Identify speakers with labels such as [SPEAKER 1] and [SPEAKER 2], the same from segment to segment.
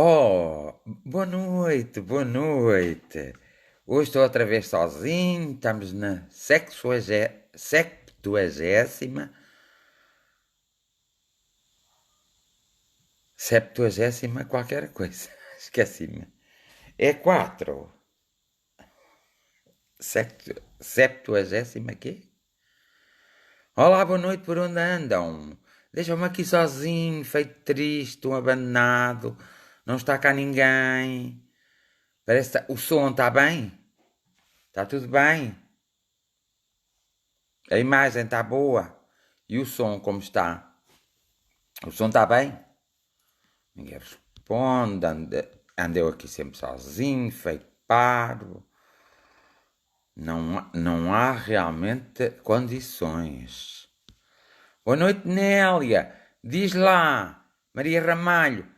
[SPEAKER 1] Oh, boa noite, boa noite. Hoje estou outra vez sozinho, estamos na 70ª, 70ª qualquer coisa, esqueci-me. É 4. 70ª quê? Olá, boa noite, por onde andam? Deixam-me aqui sozinho, feito triste, um abandonado, não está cá ninguém. Parece que o som está bem? Está tudo bem? A imagem está boa? E o som como está? O som está bem? Ninguém responde, andeu aqui sempre sozinho, feito parvo. Não há realmente condições. Boa noite, Nélia. Diz lá, Maria Ramalho.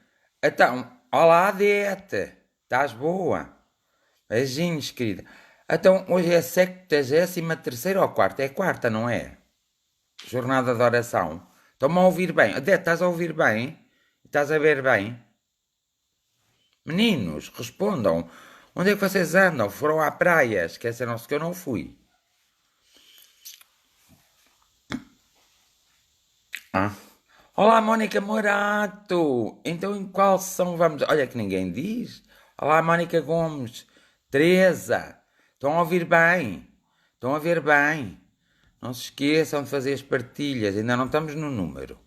[SPEAKER 1] Então, olá, Adete. Estás boa? Beijinhos, querida. Então, hoje é a 73ª ou quarta? É quarta, não é? Jornada de oração. Estão-me a ouvir bem? Adete, estás a ouvir bem? Estás a ver bem? Meninos, respondam. Onde é que vocês andam? Foram à praia? Esqueceram-se que eu não fui. Ah. Olá, Mónica Morato. Então em qual são vamos? Olha que ninguém diz. Olá, Mónica Gomes. Teresa. Estão a ouvir bem? Estão a ver bem? Não se esqueçam de fazer as partilhas. Ainda não estamos no número.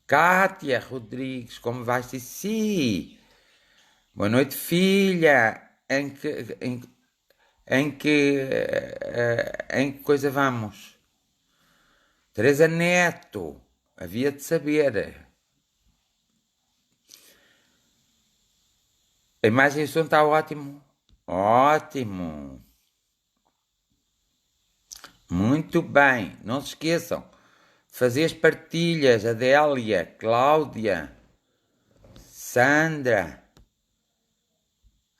[SPEAKER 1] Cátia Rodrigues, como vai, Cici? Boa noite, filha. Em que coisa vamos? Teresa Neto. Havia de saber. A imagem e o som está ótimo. Ótimo. Muito bem. Não se esqueçam de fazer as partilhas. Adélia, Cláudia, Sandra,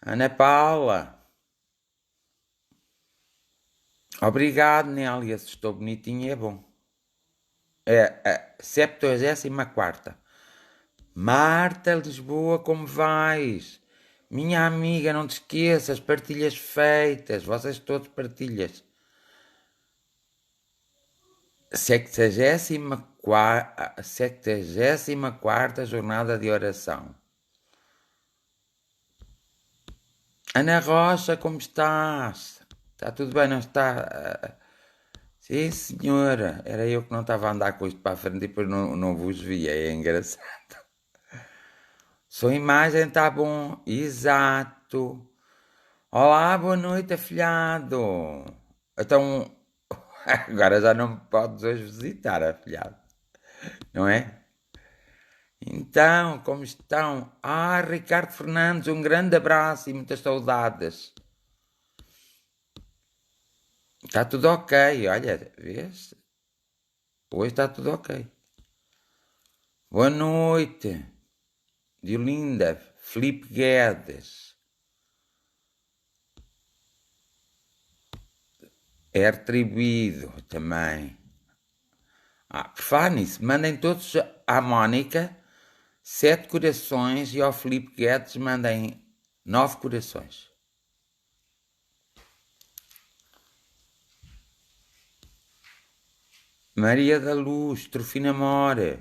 [SPEAKER 1] Ana Paula. Obrigado, Nélia. Se estou bonitinho é bom. É a 74ª. Marta Lisboa, como vais? Minha amiga, não te esqueças, partilhas feitas. Vocês todos partilhas. 74ª jornada de oração. Ana Rocha, como estás? Está tudo bem, não está? Sim, senhora. Era eu que não estava a andar com isto para a frente e depois não vos via. É engraçado. Sua imagem está bom. Exato. Olá, boa noite, afilhado. Então, agora já não me podes hoje visitar, afilhado. Não é? Então, como estão? Ah, Ricardo Fernandes, um grande abraço e muitas saudades. Está tudo ok, olha, vês? Hoje está tudo ok. Boa noite, Diolinda, Filipe Guedes. É retribuído também. Por falar nisso, mandem todos à Mónica 7 corações e ao Filipe Guedes mandem 9 corações. Maria da Luz, Trofina Mora.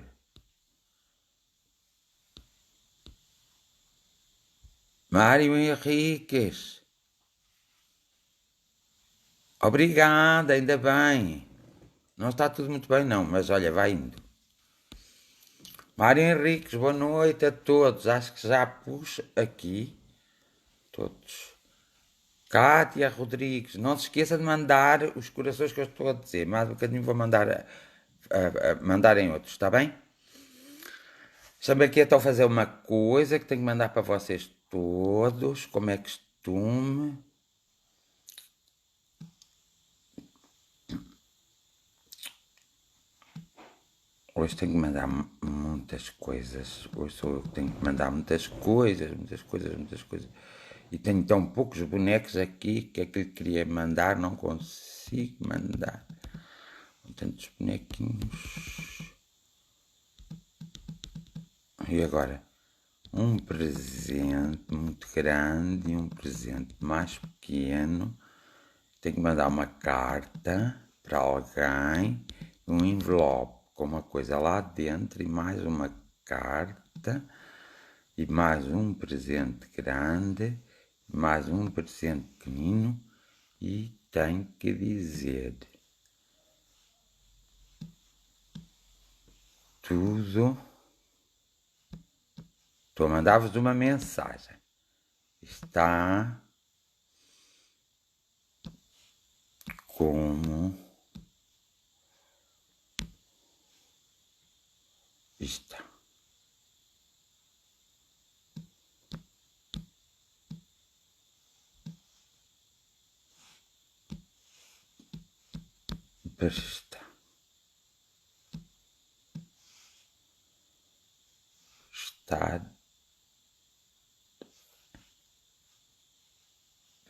[SPEAKER 1] Mário Henriques. Obrigada, ainda bem. Não está tudo muito bem, não, mas olha, vai indo. Mário Henriques, boa noite a todos. Acho que já pus aqui todos. Cátia Rodrigues, não se esqueça de mandar os corações que eu estou a dizer. Mais um bocadinho vou mandar em outros, está bem? Deixa-me aqui então fazer uma coisa que tenho que mandar para vocês todos, como é costume. Hoje tenho que mandar muitas coisas. Hoje sou eu que tenho que mandar muitas coisas. E tenho tão poucos bonecos aqui que aquilo que queria mandar não consigo mandar. Tantos bonequinhos. E agora? um presente muito grande e um presente mais pequeno. Tenho que mandar uma carta para alguém, um envelope com uma coisa lá dentro e mais uma carta e mais um presente grande, mais um presente pequenino e tenho que dizer tudo. Estou a mandar-vos uma mensagem. Está como está. Está. Está.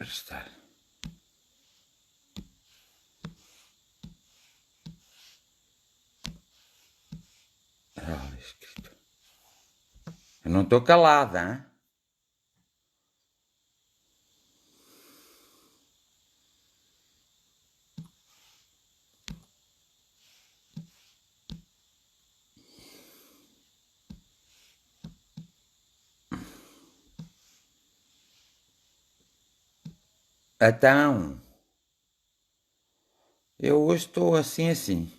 [SPEAKER 1] Estar. Olha, escrito. Eu não estou calada, hein? Então, eu hoje estou assim.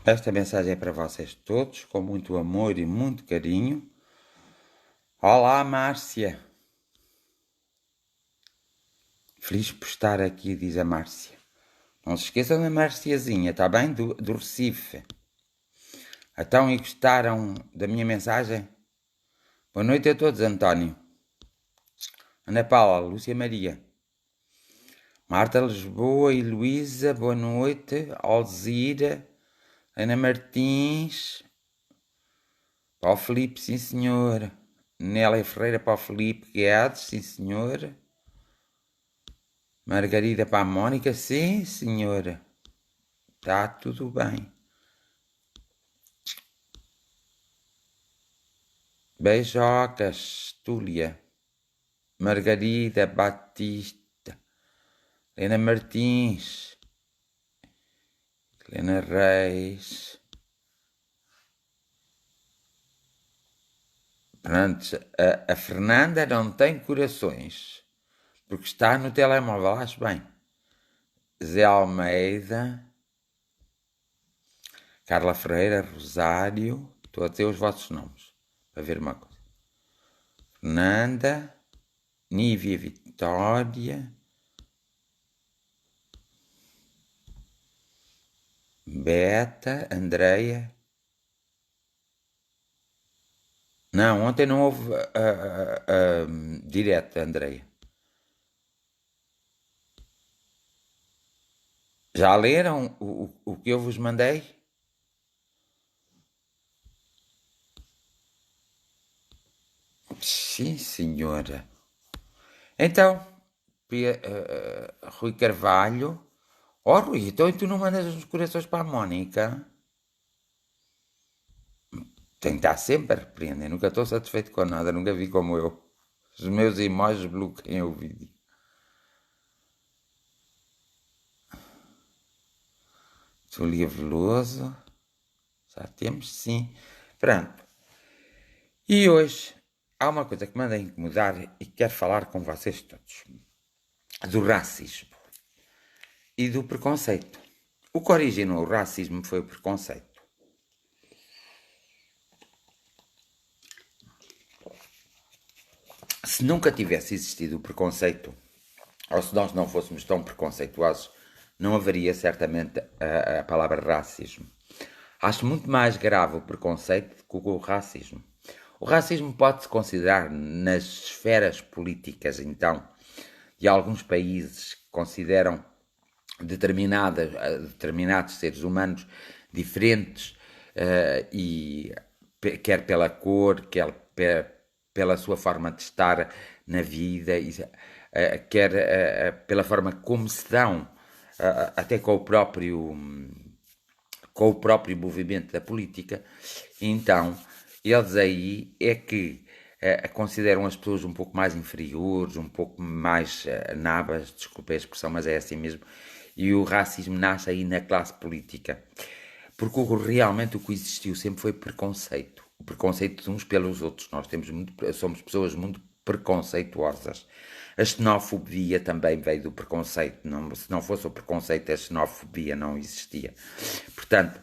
[SPEAKER 1] Esta mensagem é para vocês todos, com muito amor e muito carinho. Olá, Márcia. Feliz por estar aqui, diz a Márcia. Não se esqueçam da Marciazinha, está bem? Do Recife. Então, e gostaram da minha mensagem? Boa noite a todos, António. Ana Paula, Lúcia Maria. Marta Lisboa e Luísa, boa noite. Alzira, Ana Martins. Para o Filipe, sim senhor. Nélia Ferreira para o Filipe Guedes, sim senhor. Margarida para a Mónica, sim senhora. Está tudo bem. Beijocas, Túlia. Margarida Batista. Helena Martins. Helena Reis. Pronto, a Fernanda não tem corações, porque está no telemóvel, acho bem. Zé Almeida, Carla Ferreira, Rosário, estou a ter os vossos nomes, para ver uma coisa. Fernanda, Nívia Vitória, Beta, Andreia. Não, ontem não houve direta, Andreia. Já leram o que eu vos mandei? Sim, senhora. Então, Rui Carvalho. Oh, Rui, então tu não mandas os corações para a Mónica? Tem que estar sempre a repreender. Nunca estou satisfeito com nada, nunca vi como eu. Os meus emojis bloqueiam o vídeo. Julia Veloso. Já temos, sim. Pronto. E hoje há uma coisa que me anda a incomodar e quero falar com vocês todos. Do racismo e do preconceito. O que originou o racismo foi o preconceito. Se nunca tivesse existido o preconceito, ou se nós não fôssemos tão preconceituosos, não haveria certamente a palavra racismo. Acho muito mais grave o preconceito do que o racismo. O racismo pode-se considerar nas esferas políticas, então, de alguns países que consideram determinados seres humanos diferentes, e quer pela cor, quer pela sua forma de estar na vida, quer pela forma como se dão, até com o próprio movimento da política. Então, eles aí é que consideram as pessoas um pouco mais inferiores, um pouco mais nabas, desculpe a expressão, mas é assim mesmo, e o racismo nasce aí na classe política. Porque realmente o que existiu sempre foi preconceito. O preconceito de uns pelos outros. Nós somos pessoas muito preconceituosas. A xenofobia também veio do preconceito. Se não fosse o preconceito, a xenofobia não existia. Portanto,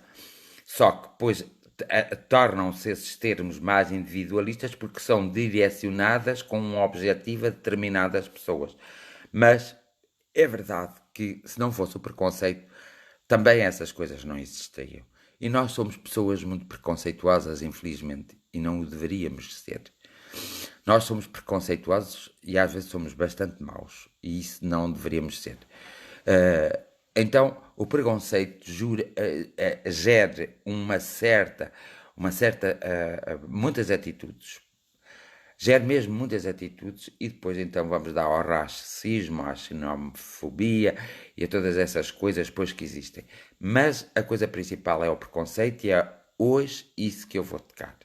[SPEAKER 1] só que depois tornam-se esses termos mais individualistas porque são direcionadas com um objetivo a determinadas pessoas. Mas é verdade que se não fosse o preconceito, também essas coisas não existiam. E nós somos pessoas muito preconceituosas, infelizmente, e não o deveríamos ser. Nós somos preconceituosos e às vezes somos bastante maus, e isso não deveríamos ser. Então, o preconceito gera muitas atitudes. Gera mesmo muitas atitudes e depois então vamos dar ao racismo, à xenofobia e a todas essas coisas depois que existem. Mas a coisa principal é o preconceito e é hoje isso que eu vou tocar.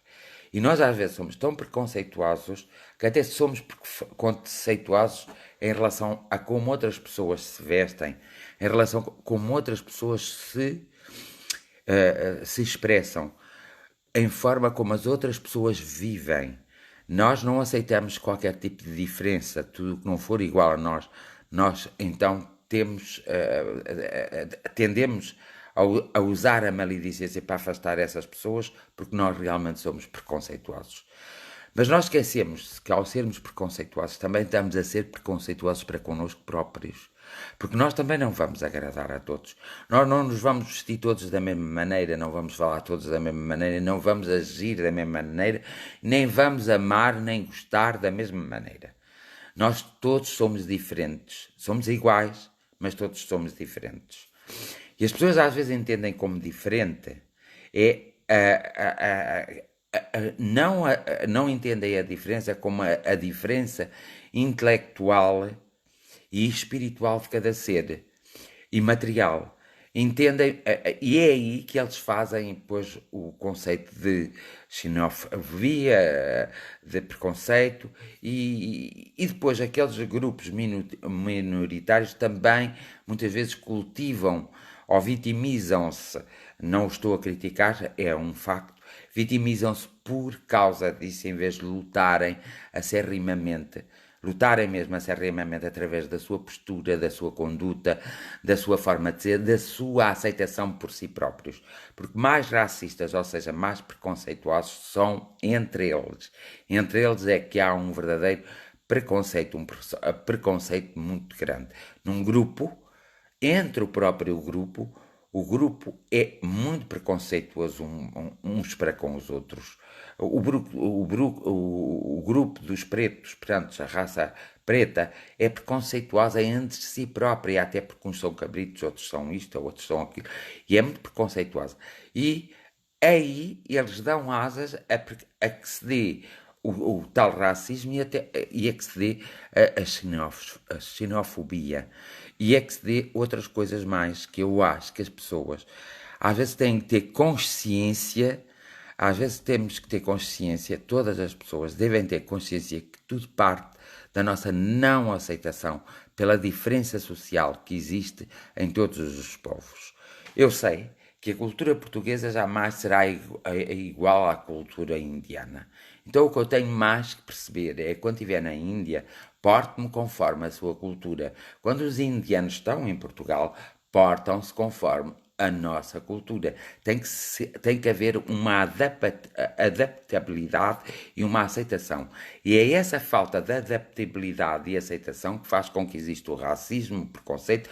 [SPEAKER 1] E nós às vezes somos tão preconceituosos que até somos preconceituosos em relação a como outras pessoas se vestem, em relação a como outras pessoas se expressam, em forma como as outras pessoas vivem. Nós não aceitamos qualquer tipo de diferença, tudo que não for igual a nós então tendemos a usar a maledicência para afastar essas pessoas, porque nós realmente somos preconceituosos. Mas nós esquecemos que ao sermos preconceituosos também estamos a ser preconceituosos para connosco próprios. Porque nós também não vamos agradar a todos. Nós não nos vamos vestir todos da mesma maneira, não vamos falar todos da mesma maneira, não vamos agir da mesma maneira, nem vamos amar nem gostar da mesma maneira. Nós todos somos diferentes. Somos iguais, mas todos somos diferentes. E as pessoas às vezes entendem como diferente não entendem a diferença como a diferença intelectual e espiritual de cada ser e material. Entendem, e é aí que eles fazem depois o conceito de xenofobia, de preconceito, e depois aqueles grupos minoritários também muitas vezes cultivam ou vitimizam-se. Não o estou a criticar, é um facto. Vitimizam-se por causa disso, em vez de lutarem mesmo acerrimamente através da sua postura, da sua conduta, da sua forma de ser, da sua aceitação por si próprios. Porque mais racistas, ou seja, mais preconceituosos, são entre eles. Entre eles é que há um verdadeiro preconceito, um preconceito muito grande. Num grupo, entre o próprio grupo, o grupo é muito preconceituoso uns para com os outros. O grupo dos pretos, portanto, a raça preta, é preconceituosa entre si própria, até porque uns são cabritos, outros são isto, outros são aquilo, e é muito preconceituosa. E aí eles dão asas a que se dê o tal racismo e a que se dê a xenofobia e a que se dê outras coisas mais que eu acho que as pessoas às vezes têm que ter consciência Às vezes temos que ter consciência, todas as pessoas devem ter consciência que tudo parte da nossa não aceitação pela diferença social que existe em todos os povos. Eu sei que a cultura portuguesa jamais será igual à cultura indiana. Então o que eu tenho mais que perceber é que quando estiver na Índia, porte-me conforme a sua cultura. Quando os indianos estão em Portugal, portam-se conforme a nossa cultura. Tem que haver uma adaptabilidade e uma aceitação. E é essa falta de adaptabilidade e aceitação que faz com que exista o racismo, o preconceito,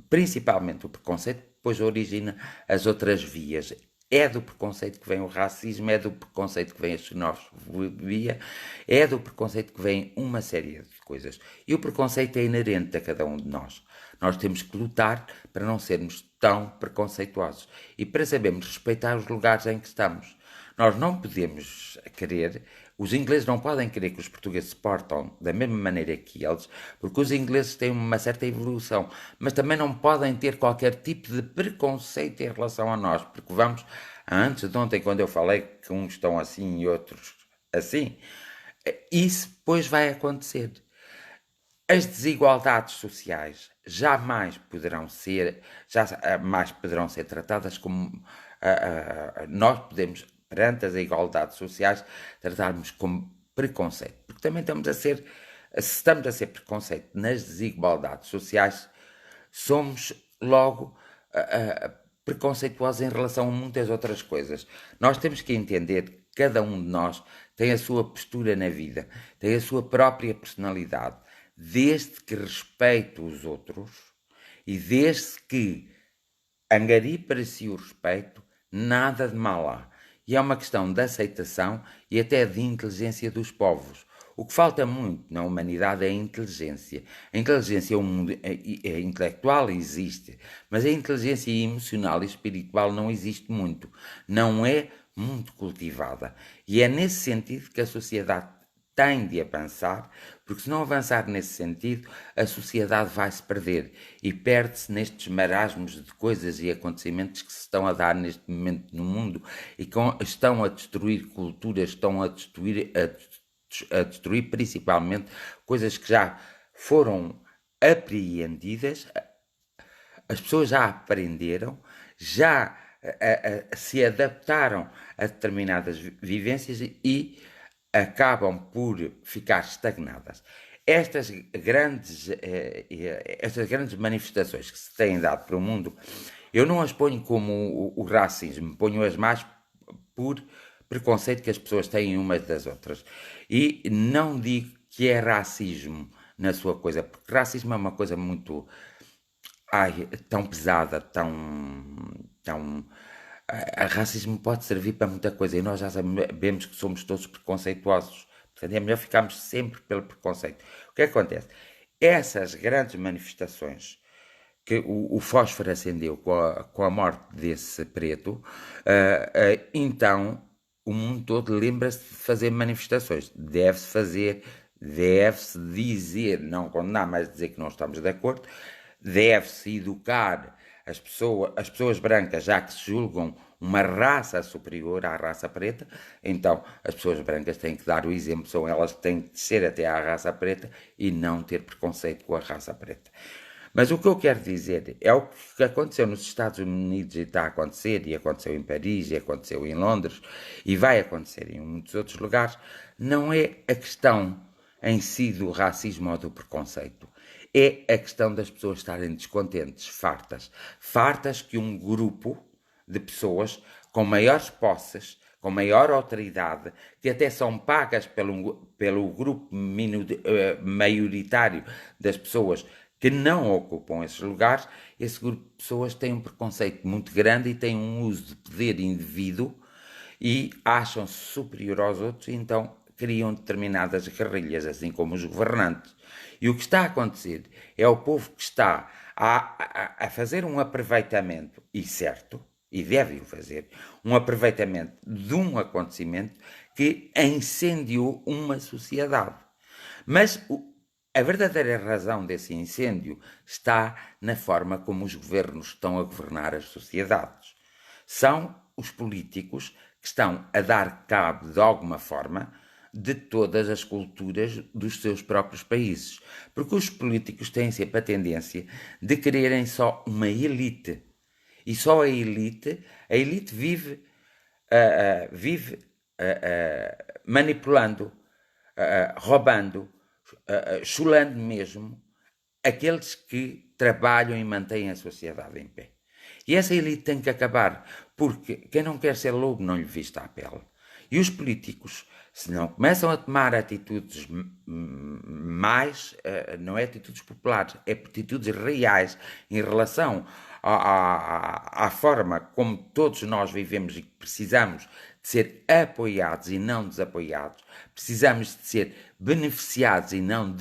[SPEAKER 1] principalmente o preconceito, que depois origina as outras vias. É do preconceito que vem o racismo, é do preconceito que vem a xenofobia, é do preconceito que vem uma série de coisas. E o preconceito é inerente a cada um de nós. Nós temos que lutar para não sermos tão preconceituosos e para sabermos respeitar os lugares em que estamos. Nós não podemos querer, os ingleses não podem querer que os portugueses se portam da mesma maneira que eles, porque os ingleses têm uma certa evolução, mas também não podem ter qualquer tipo de preconceito em relação a nós, porque vamos, antes de ontem, quando eu falei que uns estão assim e outros assim, isso depois vai acontecer. As desigualdades sociais jamais poderão ser tratadas como nós podemos, perante as igualdades sociais, tratarmos como preconceito. Porque também se estamos a ser preconceito nas desigualdades sociais, somos logo preconceituosos em relação a muitas outras coisas. Nós temos que entender que cada um de nós tem a sua postura na vida, tem a sua própria personalidade, desde que respeite os outros e desde que angarie para si o respeito, nada de mal há. E é uma questão de aceitação e até de inteligência dos povos. O que falta muito na humanidade é a inteligência. A inteligência intelectual existe, mas a inteligência emocional e espiritual não existe muito. Não é muito cultivada. E é nesse sentido que a sociedade tem de avançar, porque se não avançar nesse sentido, a sociedade vai se perder e perde-se nestes marasmos de coisas e acontecimentos que se estão a dar neste momento no mundo e que estão a destruir culturas, estão a destruir principalmente coisas que já foram apreendidas, as pessoas já aprenderam, já se adaptaram a determinadas vivências e acabam por ficar estagnadas. Estas grandes manifestações que se têm dado para o mundo, eu não as ponho como o racismo, ponho-as mais por preconceito que as pessoas têm umas das outras. E não digo que é racismo na sua coisa, porque racismo é uma coisa muito tão pesada, tão racismo pode servir para muita coisa e nós já sabemos que somos todos preconceituosos. Portanto, é melhor ficarmos sempre pelo preconceito. O que acontece? Essas grandes manifestações que o fósforo acendeu com a morte desse preto, então o mundo todo lembra-se de fazer manifestações. Deve-se fazer, deve-se dizer, não condenar, mas dizer que não estamos de acordo, deve-se educar as pessoas brancas, já que se julgam uma raça superior à raça preta, então as pessoas brancas têm que dar o exemplo, são elas que têm que descer até à raça preta e não ter preconceito com a raça preta. Mas o que eu quero dizer é o que aconteceu nos Estados Unidos e está a acontecer, e aconteceu em Paris, e aconteceu em Londres, e vai acontecer em muitos outros lugares, não é a questão em si do racismo ou do preconceito. É a questão das pessoas estarem descontentes, fartas que um grupo de pessoas com maiores posses, com maior autoridade, que até são pagas pelo grupo maioritário das pessoas que não ocupam esses lugares, esse grupo de pessoas tem um preconceito muito grande e tem um uso de poder indevido e acham-se superior aos outros e então criam determinadas guerrilhas, assim como os governantes. E o que está a acontecer é o povo que está a fazer um aproveitamento, e certo, e deve-o fazer, um aproveitamento de um acontecimento que incendiou uma sociedade. Mas a verdadeira razão desse incêndio está na forma como os governos estão a governar as sociedades. São os políticos que estão a dar cabo, de alguma forma, de todas as culturas dos seus próprios países. Porque os políticos têm sempre a tendência de quererem só uma elite. E só a elite vive, manipulando, roubando, chulando mesmo aqueles que trabalham e mantêm a sociedade em pé. E essa elite tem que acabar, porque quem não quer ser lobo não lhe vista a pele. E os políticos, se não começam a tomar atitudes mais, não é atitudes populares, é atitudes reais em relação à forma como todos nós vivemos e que precisamos de ser apoiados e não desapoiados, precisamos de ser beneficiados e não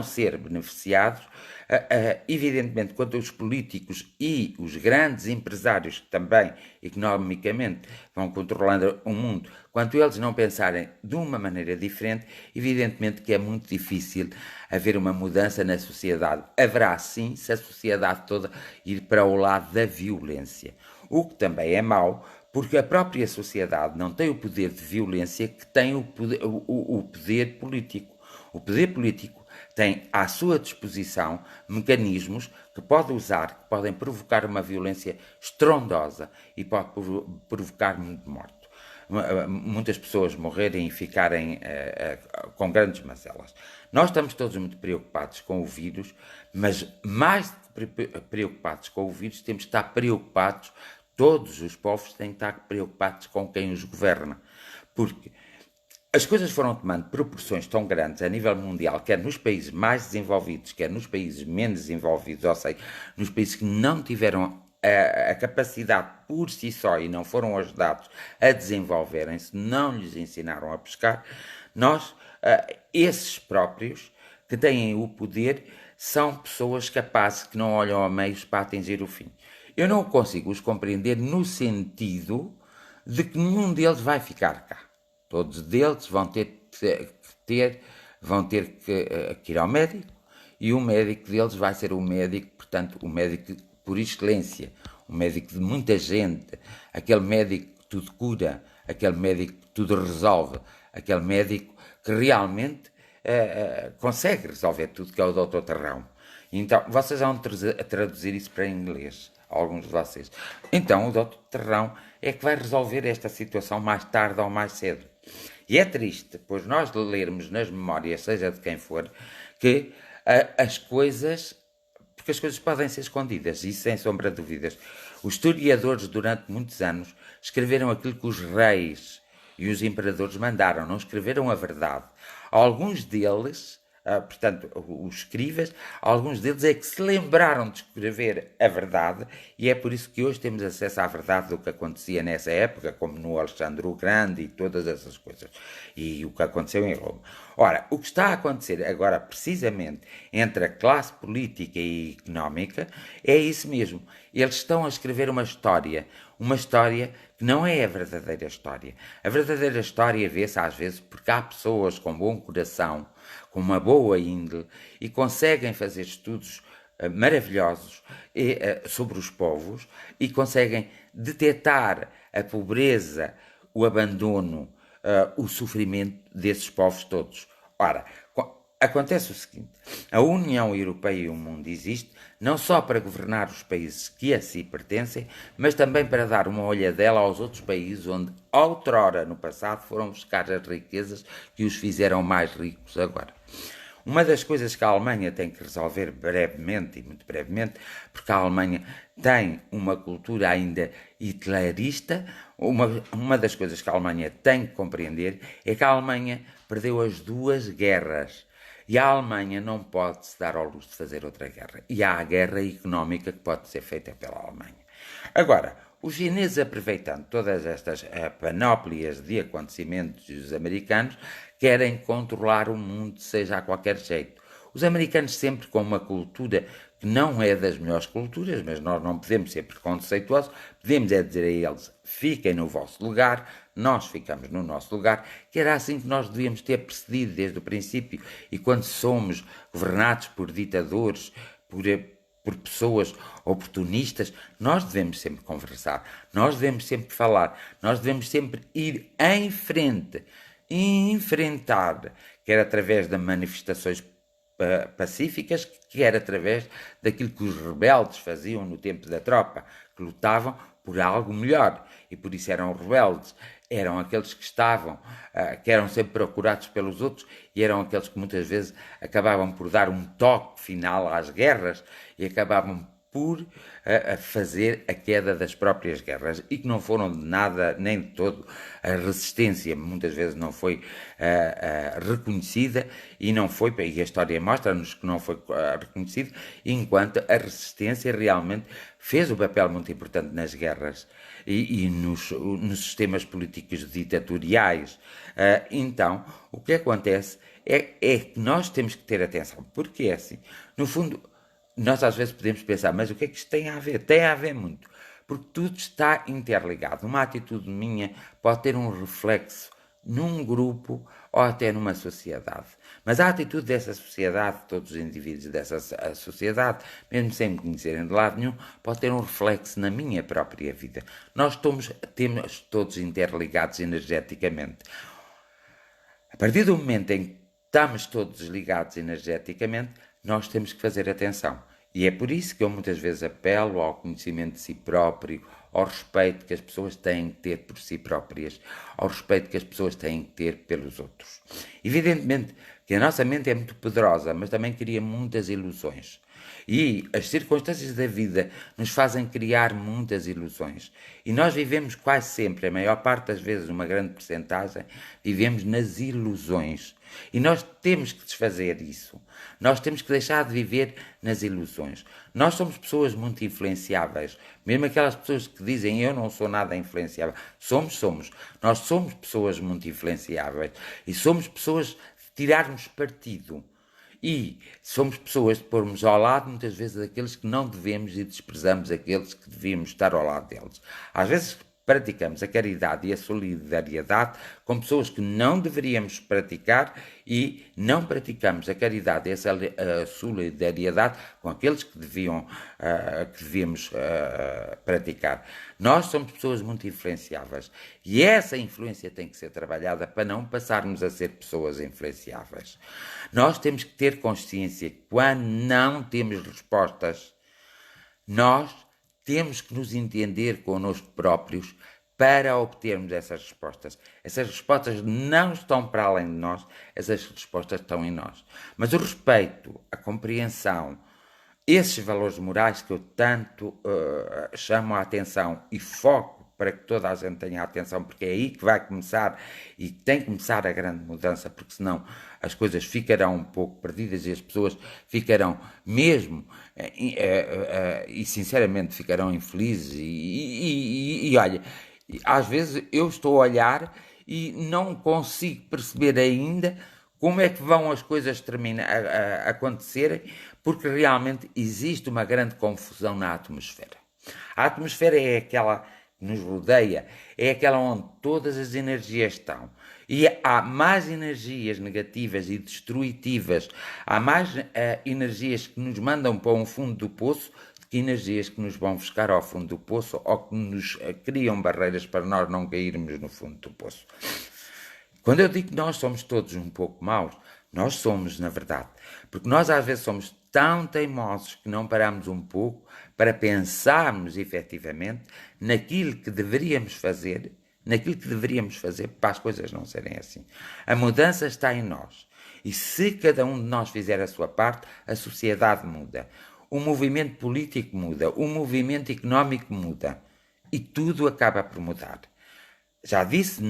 [SPEAKER 1] ser beneficiados. Evidentemente, quanto aos políticos e os grandes empresários que também economicamente vão controlando o mundo, quanto eles não pensarem de uma maneira diferente, evidentemente que é muito difícil haver uma mudança na sociedade. Haverá sim se a sociedade toda ir para o lado da violência, o que também é mau, porque a própria sociedade não tem o poder de violência que tem o poder político. O poder político tem à sua disposição mecanismos que pode usar, que podem provocar uma violência estrondosa e pode provocar muito morte. Muitas pessoas morrerem e ficarem com grandes mazelas. Nós estamos todos muito preocupados com o vírus, mas mais preocupados com o vírus, temos que estar preocupados, todos os povos têm que estar preocupados com quem os governa. Porque as coisas foram tomando proporções tão grandes a nível mundial, quer nos países mais desenvolvidos, quer nos países menos desenvolvidos, ou seja, nos países que não tiveram a capacidade por si só e não foram ajudados a desenvolverem-se, não lhes ensinaram a pescar, esses próprios que têm o poder são pessoas capazes que não olham a meios para atingir o fim. Eu não consigo os compreender no sentido de que nenhum deles vai ficar cá. Todos deles vão ter que ir ao médico, e o médico deles vai ser o médico, portanto, o médico por excelência, o médico de muita gente, aquele médico que tudo cura, aquele médico que tudo resolve, aquele médico que realmente consegue resolver tudo, que é o Dr. Terrão. Então, vocês vão traduzir isso para inglês, alguns de vocês. Então, o Dr. Terrão é que vai resolver esta situação mais tarde ou mais cedo. E é triste, pois nós lermos nas memórias, seja de quem for, que as coisas podem ser escondidas, isso sem sombra de dúvidas. Os historiadores, durante muitos anos, escreveram aquilo que os reis e os imperadores mandaram, não escreveram a verdade. Alguns deles, portanto, os escribas, alguns deles é que se lembraram de escrever a verdade, e é por isso que hoje temos acesso à verdade do que acontecia nessa época, como no Alexandre o Grande e todas essas coisas, e o que aconteceu em Roma. Ora, o que está a acontecer agora, precisamente, entre a classe política e económica, é isso mesmo. Eles estão a escrever uma história que não é a verdadeira história. A verdadeira história vê-se às vezes porque há pessoas com bom coração, com uma boa índole, e conseguem fazer estudos maravilhosos sobre os povos, e conseguem detectar a pobreza, o abandono, o sofrimento desses povos todos. Ora, acontece o seguinte: a União Europeia e o mundo existe não só para governar os países que a si pertencem, mas também para dar uma olhadela aos outros países onde outrora no passado foram buscar as riquezas que os fizeram mais ricos agora. Uma das coisas que a Alemanha tem que resolver brevemente, e muito brevemente, porque a Alemanha tem uma cultura ainda hitlerista, uma das coisas que a Alemanha tem que compreender é que a Alemanha perdeu as duas guerras. E a Alemanha não pode se dar ao luxo de fazer outra guerra. E há a guerra económica que pode ser feita pela Alemanha. Agora, os chineses, aproveitando todas estas panóplias de acontecimentos dos americanos, querem controlar o mundo, seja a qualquer jeito. Os americanos sempre com uma cultura que não é das melhores culturas, mas nós não podemos ser preconceituosos, podemos dizer a eles: fiquem no vosso lugar, nós ficamos no nosso lugar, que era assim que nós devíamos ter procedido desde o princípio. E quando somos governados por ditadores, por por pessoas oportunistas, nós devemos sempre conversar, nós devemos sempre falar, nós devemos sempre ir em frente e enfrentar, quer através de manifestações pacíficas, quer através daquilo que os rebeldes faziam no tempo da tropa, que lutavam por algo melhor, e por isso eram rebeldes, eram aqueles que estavam, que eram sempre procurados pelos outros, e eram aqueles que muitas vezes acabavam por dar um toque final às guerras, e acabavam por fazer a queda das próprias guerras, e que não foram de nada, nem de todo. A resistência muitas vezes não foi reconhecida, e não foi, e a história mostra-nos que não foi reconhecido, enquanto a resistência realmente fez um papel muito importante nas guerras e nos sistemas políticos ditatoriais. Então, o que acontece é que nós temos que ter atenção, porque é assim, no fundo, nós às vezes podemos pensar, mas o que é que isto tem a ver? Tem a ver muito, porque tudo está interligado. Uma atitude minha pode ter um reflexo num grupo ou até numa sociedade. Mas a atitude dessa sociedade, todos os indivíduos dessa sociedade, mesmo sem me conhecerem de lado nenhum, pode ter um reflexo na minha própria vida. Nós temos todos interligados energeticamente. A partir do momento em que estamos todos ligados energeticamente, nós temos que fazer atenção. E é por isso que eu muitas vezes apelo ao conhecimento de si próprio, ao respeito que as pessoas têm que ter por si próprias, ao respeito que as pessoas têm que ter pelos outros. Evidentemente que a nossa mente é muito poderosa, mas também cria muitas ilusões. E as circunstâncias da vida nos fazem criar muitas ilusões. E nós vivemos quase sempre, a maior parte das vezes, uma grande percentagem, vivemos nas ilusões. E nós temos que desfazer isso. Nós temos que deixar de viver nas ilusões. Nós somos pessoas muito influenciáveis. Mesmo aquelas pessoas que dizem eu não sou nada influenciável. Somos. Nós somos pessoas muito influenciáveis. E somos pessoas de tirarmos partido. E somos pessoas de pormos ao lado, muitas vezes, daqueles que não devemos e desprezamos aqueles que devíamos estar ao lado deles. Às vezes praticamos a caridade e a solidariedade com pessoas que não deveríamos praticar e não praticamos a caridade e a solidariedade com aqueles que devíamos praticar. Nós somos pessoas muito influenciáveis e essa influência tem que ser trabalhada para não passarmos a ser pessoas influenciáveis. Nós temos que ter consciência que quando não temos respostas, nós temos que nos entender connosco próprios para obtermos essas respostas. Essas respostas não estão para além de nós, essas respostas estão em nós. Mas o respeito, a compreensão, esses valores morais que eu tanto chamo a atenção e foco para que toda a gente tenha atenção, porque é aí que vai começar e tem que começar a grande mudança, porque senão as coisas ficarão um pouco perdidas e as pessoas ficarão mesmo e sinceramente ficarão infelizes e olha, às vezes eu estou a olhar e não consigo perceber ainda como é que vão as coisas acontecerem, porque realmente existe uma grande confusão na atmosfera. A atmosfera é aquela que nos rodeia, é aquela onde todas as energias estão. E há mais energias negativas e destrutivas, há mais energias que nos mandam para um fundo do poço do que energias que nos vão buscar ao fundo do poço ou que nos criam barreiras para nós não cairmos no fundo do poço. Quando eu digo que nós somos todos um pouco maus, nós somos, na verdade. Porque nós às vezes somos tão teimosos que não paramos um pouco para pensarmos efetivamente naquilo que deveríamos fazer para as coisas não serem assim. A mudança está em nós. E se cada um de nós fizer a sua parte, a sociedade muda. O movimento político muda. O movimento económico muda. E tudo acaba por mudar. Já disse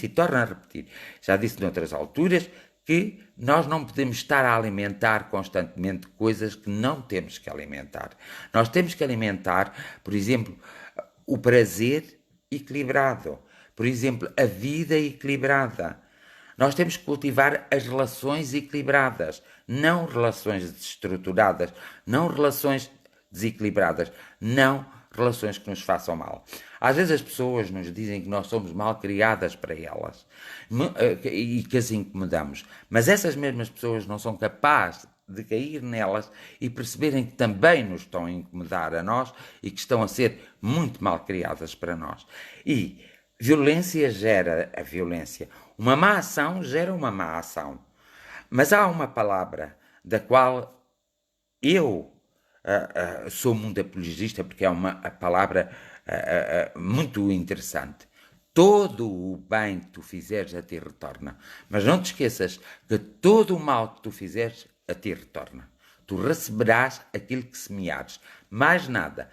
[SPEAKER 1] e torno a repetir, já disse noutras alturas que nós não podemos estar a alimentar constantemente coisas que não temos que alimentar. Nós temos que alimentar, por exemplo, o prazer equilibrado, por exemplo, a vida equilibrada. Nós temos que cultivar as relações equilibradas, não relações desestruturadas, não relações desequilibradas, não relações que nos façam mal. Às vezes as pessoas nos dizem que nós somos mal criadas para elas e que as incomodamos. Mas essas mesmas pessoas não são capazes de cair nelas e perceberem que também nos estão a incomodar a nós e que estão a ser muito mal criadas para nós. E violência gera a violência. Uma má ação gera uma má ação. Mas há uma palavra da qual eu sou muito apologista, porque é uma palavra muito interessante. Todo o bem que tu fizeres a ti retorna. Mas não te esqueças que todo o mal que tu fizeres a ti retorna. Tu receberás aquilo que semeares. Mais nada.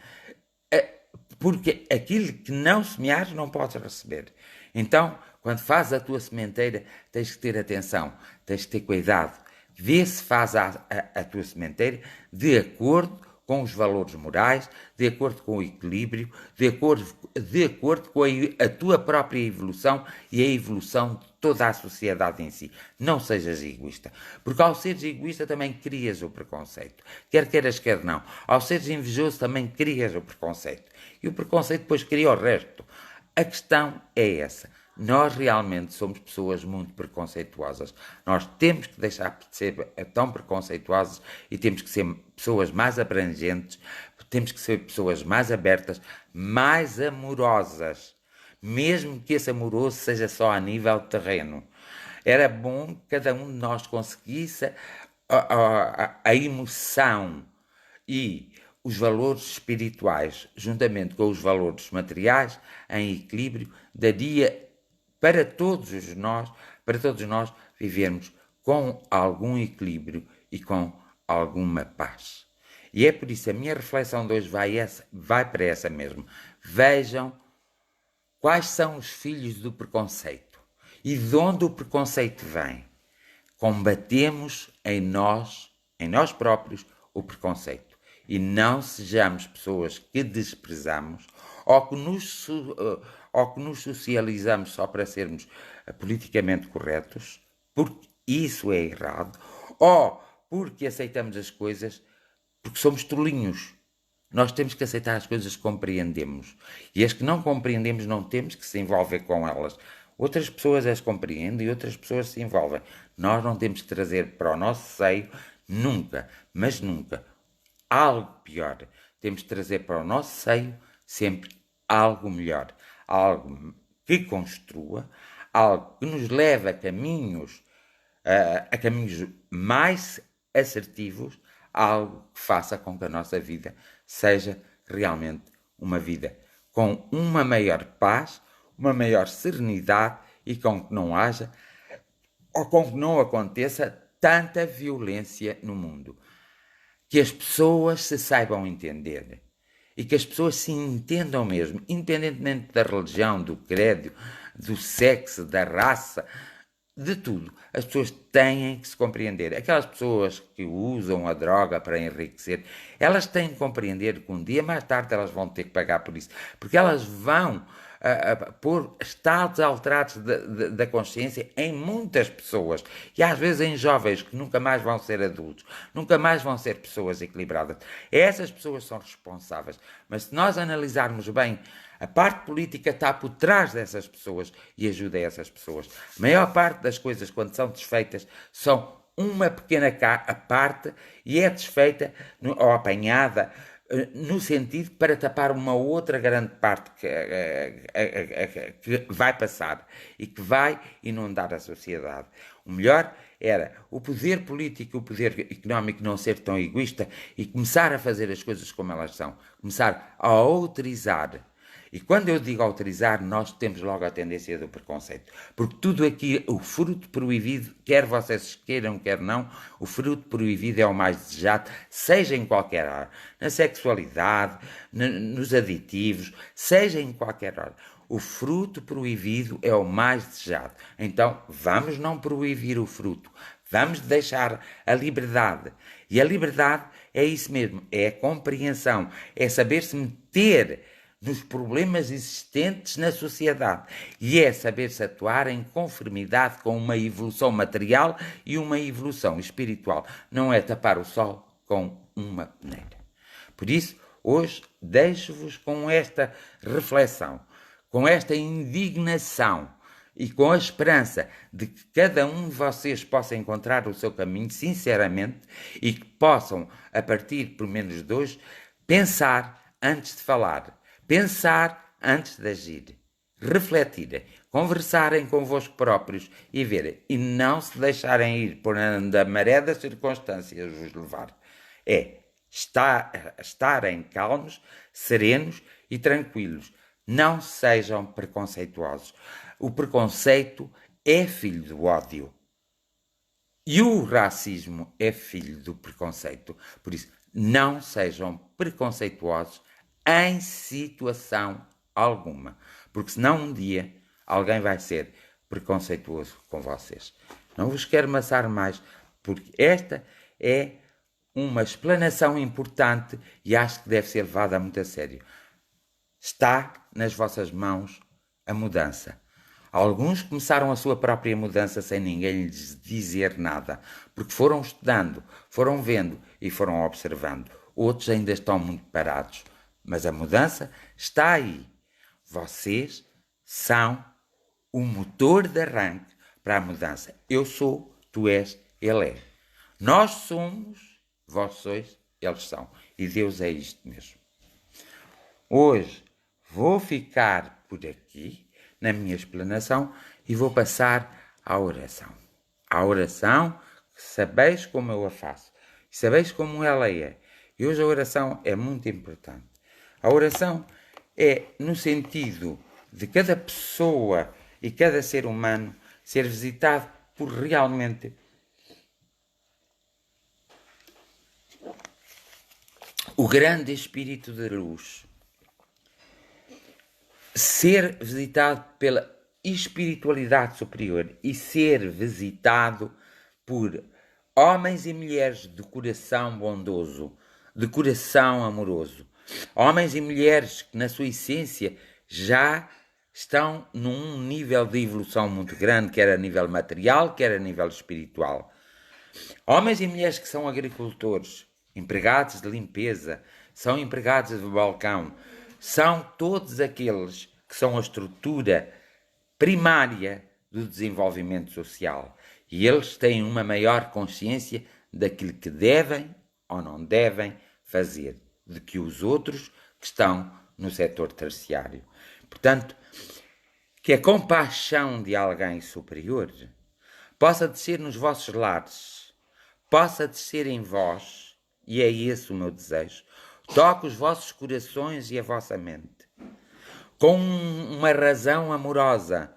[SPEAKER 1] Porque aquilo que não semeares não podes receber. Então, quando fazes a tua sementeira, tens que ter atenção, tens que ter cuidado. Vê se faz a tua sementeira de acordo com os valores morais, de acordo com o equilíbrio, de acordo com a tua própria evolução e a evolução de toda a sociedade em si. Não sejas egoísta, porque ao seres egoísta também crias o preconceito. Quer queiras, quer não. Ao seres invejoso também crias o preconceito. E o preconceito depois cria o resto. A questão é essa. Nós realmente somos pessoas muito preconceituosas. Nós temos que deixar de ser tão preconceituosas e temos que ser pessoas mais abrangentes, temos que ser pessoas mais abertas, mais amorosas, mesmo que esse amoroso seja só a nível terreno. Era bom que cada um de nós conseguisse a emoção e os valores espirituais, juntamente com os valores materiais, em equilíbrio, daria para todos nós vivermos com algum equilíbrio e com alguma paz. E é por isso a minha reflexão de hoje vai para essa mesmo. Vejam quais são os filhos do preconceito e de onde o preconceito vem. Combatemos em nós próprios, o preconceito. E não sejamos pessoas que desprezamos ou que nos socializamos só para sermos politicamente corretos, porque isso é errado, ou porque aceitamos as coisas porque somos tolinhos. Nós temos que aceitar as coisas que compreendemos. E as que não compreendemos não temos que se envolver com elas. Outras pessoas as compreendem e outras pessoas se envolvem. Nós não temos que trazer para o nosso seio nunca, mas nunca, algo pior. Temos de trazer para o nosso seio sempre algo melhor. Algo que construa, algo que nos leve a caminhos mais assertivos, algo que faça com que a nossa vida seja realmente uma vida com uma maior paz, uma maior serenidade e com que não haja ou com que não aconteça tanta violência no mundo. Que as pessoas se saibam entender e que as pessoas se entendam mesmo, independentemente da religião, do credo, do sexo, da raça, de tudo. As pessoas têm que se compreender. Aquelas pessoas que usam a droga para enriquecer, elas têm que compreender que um dia mais tarde elas vão ter que pagar por isso, porque elas vão por estados alterados da consciência em muitas pessoas e às vezes em jovens que nunca mais vão ser adultos, nunca mais vão ser pessoas equilibradas. Essas pessoas são responsáveis, mas se nós analisarmos bem, a parte política está por trás dessas pessoas e ajuda essas pessoas. A maior parte das coisas, quando são desfeitas, são uma pequena parte e é desfeita ou apanhada no sentido para tapar uma outra grande parte que vai passar e que vai inundar a sociedade. O melhor era o poder político e o poder económico não ser tão egoísta e começar a fazer as coisas como elas são, começar a autorizar. E quando eu digo autorizar, nós temos logo a tendência do preconceito. Porque tudo aqui, o fruto proibido, quer vocês queiram, quer não, o fruto proibido é o mais desejado, seja em qualquer área. Na sexualidade, nos aditivos, seja em qualquer área. O fruto proibido é o mais desejado. Então, vamos não proibir o fruto. Vamos deixar a liberdade. E a liberdade é isso mesmo, é a compreensão, é saber-se meter nos problemas existentes na sociedade e é saber-se atuar em conformidade com uma evolução material e uma evolução espiritual. Não é tapar o sol com uma peneira. Por isso, hoje deixo-vos com esta reflexão, com esta indignação e com a esperança de que cada um de vocês possa encontrar o seu caminho sinceramente e que possam, a partir pelo menos de hoje, pensar antes de falar, pensar antes de agir, refletirem, conversarem convosco próprios e verem, e não se deixarem ir por onde a maré das circunstâncias vos levar. É estarem calmos, serenos e tranquilos. Não sejam preconceituosos. O preconceito é filho do ódio. E o racismo é filho do preconceito. Por isso, não sejam preconceituosos em situação alguma. Porque senão um dia alguém vai ser preconceituoso com vocês. Não vos quero amassar mais, porque esta é uma explanação importante e acho que deve ser levada muito a sério. Está nas vossas mãos a mudança. Alguns começaram a sua própria mudança sem ninguém lhes dizer nada, porque foram estudando, foram vendo e foram observando. Outros ainda estão muito parados, mas a mudança está aí. Vocês são o motor de arranque para a mudança. Eu sou, tu és, ele é. Nós somos, vós sois, eles são. E Deus é isto mesmo. Hoje vou ficar por aqui na minha explanação e vou passar à oração. A oração, que sabeis como eu a faço, sabeis como ela é. E hoje a oração é muito importante. A oração é no sentido de cada pessoa e cada ser humano ser visitado por realmente o grande Espírito de luz. Ser visitado pela espiritualidade superior e ser visitado por homens e mulheres de coração bondoso, de coração amoroso. Homens e mulheres que, na sua essência, já estão num nível de evolução muito grande, quer a nível material, quer a nível espiritual. Homens e mulheres que são agricultores, empregados de limpeza, são empregados de balcão, são todos aqueles que são a estrutura primária do desenvolvimento social. E eles têm uma maior consciência daquilo que devem ou não devem fazer, do que os outros que estão no setor terciário. Portanto, que a compaixão de alguém superior possa descer nos vossos lares, possa descer em vós, e é esse o meu desejo. Toque os vossos corações e a vossa mente, com uma razão amorosa,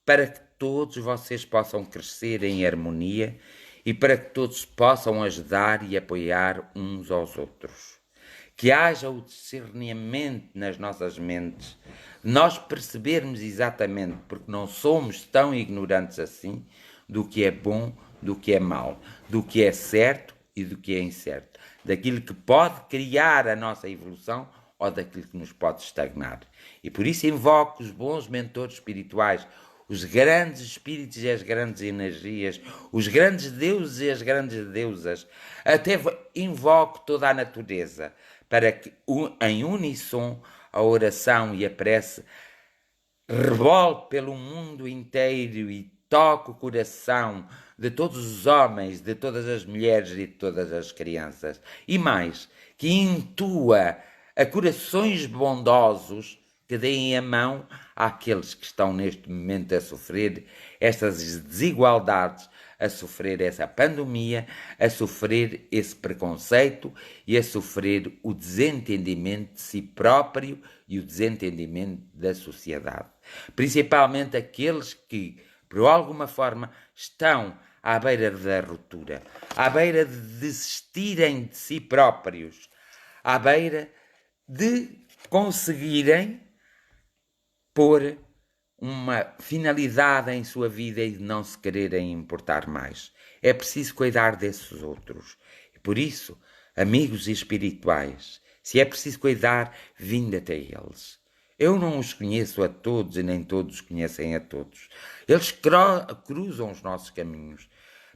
[SPEAKER 1] para que todos vocês possam crescer em harmonia e para que todos possam ajudar e apoiar uns aos outros. Que haja o discernimento nas nossas mentes, nós percebermos exatamente, porque não somos tão ignorantes assim, do que é bom, do que é mau, do que é certo e do que é incerto, daquilo que pode criar a nossa evolução ou daquilo que nos pode estagnar. E por isso invoco os bons mentores espirituais, os grandes espíritos e as grandes energias, os grandes deuses e as grandes deusas. Até invoco toda a natureza para que, em unissom, a oração e a prece rebole pelo mundo inteiro e toque o coração de todos os homens, de todas as mulheres e de todas as crianças. E mais, que intua a corações bondosos que deem a mão àqueles que estão neste momento a sofrer estas desigualdades, a sofrer essa pandemia, a sofrer esse preconceito e a sofrer o desentendimento de si próprio e o desentendimento da sociedade. Principalmente aqueles que, por alguma forma, estão à beira da ruptura, à beira de desistirem de si próprios, à beira de conseguirem pôr uma finalidade em sua vida e de não se quererem importar mais. É preciso cuidar desses outros. E por isso, amigos espirituais, se é preciso cuidar, vinde até eles. Eu não os conheço a todos e nem todos os conhecem a todos. Eles cruzam os nossos caminhos.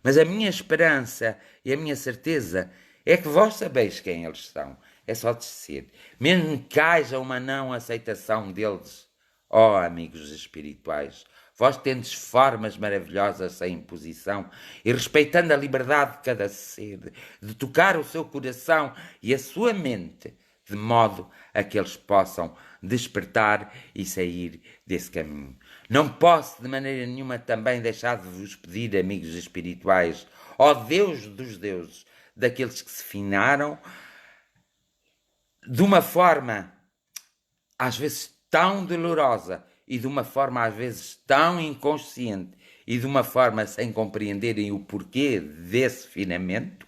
[SPEAKER 1] Mas a minha esperança e a minha certeza é que vós sabeis quem eles são. É só descer. Mesmo que haja uma não aceitação deles, ó amigos espirituais, vós tendes formas maravilhosas sem imposição e respeitando a liberdade de cada ser, de tocar o seu coração e a sua mente, de modo a que eles possam despertar e sair desse caminho. Não posso de maneira nenhuma também deixar de vos pedir, amigos espirituais, ó Deus dos deuses, daqueles que se finaram, de uma forma às vezes tão dolorosa e de uma forma às vezes tão inconsciente e de uma forma sem compreenderem o porquê desse finamento,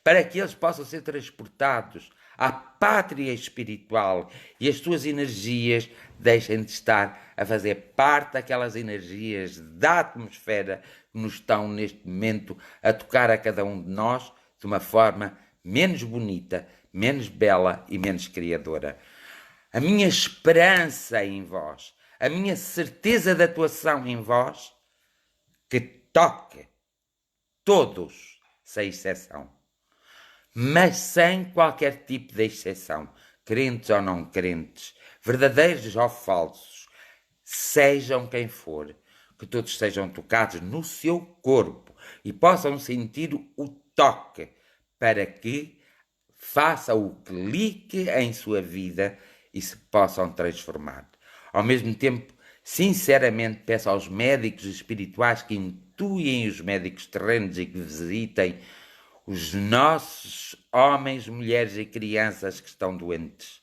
[SPEAKER 1] para que eles possam ser transportados à pátria espiritual e as suas energias deixem de estar a fazer parte daquelas energias da atmosfera que nos estão neste momento a tocar a cada um de nós de uma forma menos bonita, menos bela e menos criadora. A minha esperança em vós, a minha certeza de atuação em vós, que toque todos, sem exceção, mas sem qualquer tipo de exceção, crentes ou não crentes, verdadeiros ou falsos, sejam quem for, que todos sejam tocados no seu corpo e possam sentir o toque para que faça o clique em sua vida e se possam transformar. Ao mesmo tempo, sinceramente, peço aos médicos espirituais que intuem os médicos terrenos e que visitem os nossos homens, mulheres e crianças que estão doentes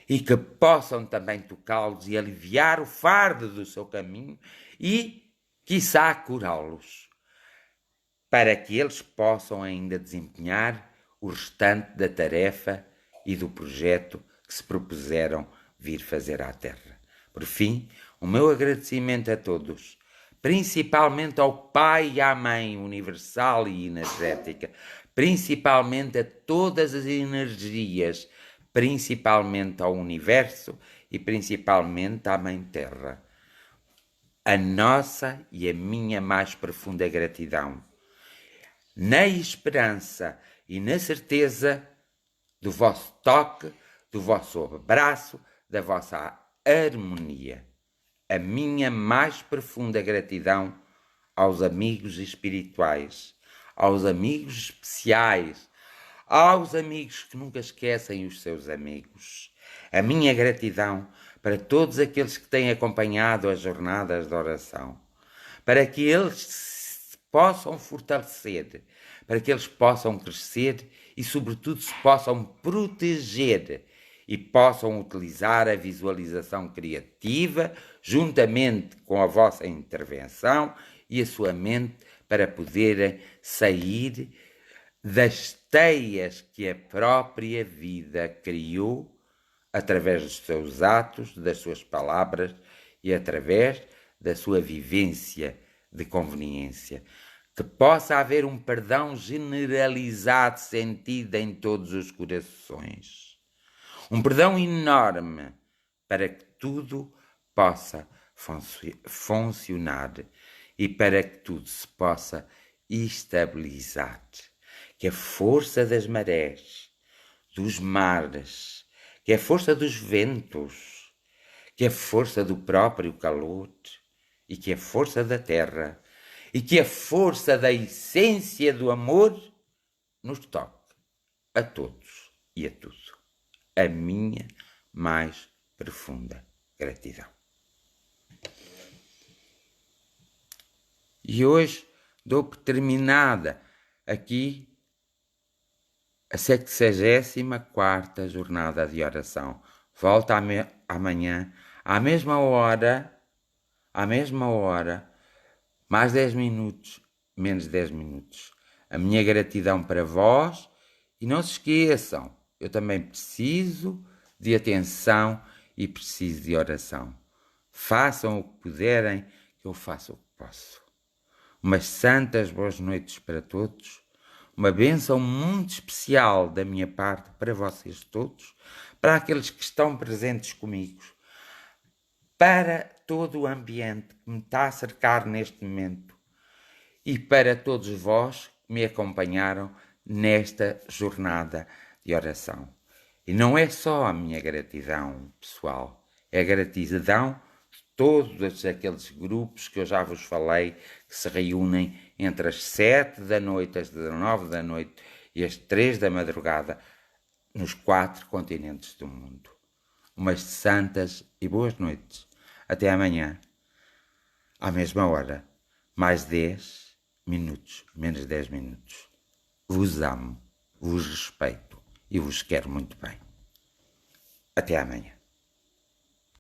[SPEAKER 1] e que possam também tocá-los e aliviar o fardo do seu caminho e, quiçá, curá-los, para que eles possam ainda desempenhar o restante da tarefa e do projeto que se propuseram vir fazer à Terra. Por fim, o meu agradecimento a todos, principalmente ao Pai e à Mãe universal e energética, principalmente a todas as energias, principalmente ao Universo e principalmente à Mãe Terra. A nossa e a minha mais profunda gratidão, na esperança e na certeza do vosso toque, do vosso abraço, da vossa harmonia. A minha mais profunda gratidão aos amigos espirituais, aos amigos especiais, aos amigos que nunca esquecem os seus amigos. A minha gratidão para todos aqueles que têm acompanhado as jornadas de oração, para que eles se possam fortalecer, para que eles possam crescer e, sobretudo, se possam proteger e possam utilizar a visualização criativa juntamente com a vossa intervenção e a sua mente para poderem sair das teias que a própria vida criou através dos seus atos, das suas palavras e através da sua vivência de conveniência. Que possa haver um perdão generalizado sentido em todos os corações. Um perdão enorme para que tudo possa funcionar e para que tudo se possa estabilizar. Que a força das marés, dos mares, que a força dos ventos, que a força do próprio calor e que a força da terra e que a força da essência do amor nos toque a todos e a tudo. A minha mais profunda gratidão. E hoje dou por terminada aqui a 74ª jornada de oração. Volta amanhã, à mesma hora, mais 10 minutos, menos 10 minutos. A minha gratidão para vós e não se esqueçam, eu também preciso de atenção e preciso de oração. Façam o que puderem, que eu faço o que posso. Umas santas boas noites para todos. Uma bênção muito especial da minha parte para vocês todos, para aqueles que estão presentes comigo, para todo o ambiente que me está a cercar neste momento e para todos vós que me acompanharam nesta jornada de oração. E não é só a minha gratidão pessoal, é a gratidão de todos aqueles grupos que eu já vos falei, que se reúnem entre as 7 da noite, as 19 da noite e as 3 da madrugada, nos 4 continentes do mundo. Umas santas e boas noites. Até amanhã, à mesma hora, mais 10 minutos, menos 10 minutos. Vos amo, vos respeito e vos quero muito bem. Até amanhã.